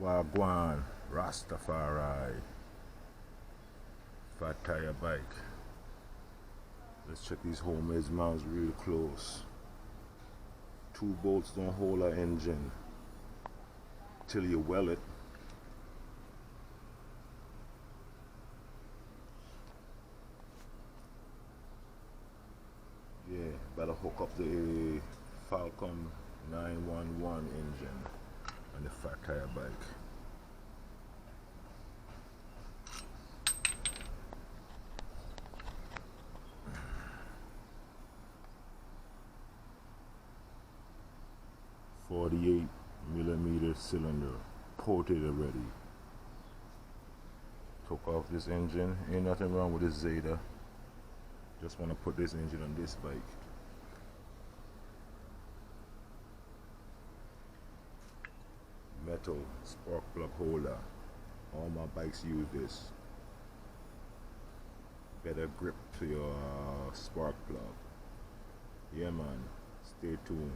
Wagwan, Rastafari, fat tire bike. Let's check these homemade mounds real close. 2 bolts don't hold an engine till you weld it. Yeah, better hook up the Falcon 911 engine on the fat tire bike. .48mm cylinder, ported already. Took off this engine. Ain't nothing wrong with this Zeta. Just want to put this engine on this bike. Metal spark plug holder. All my bikes use this. Better grip to your spark plug. Yeah man, stay tuned.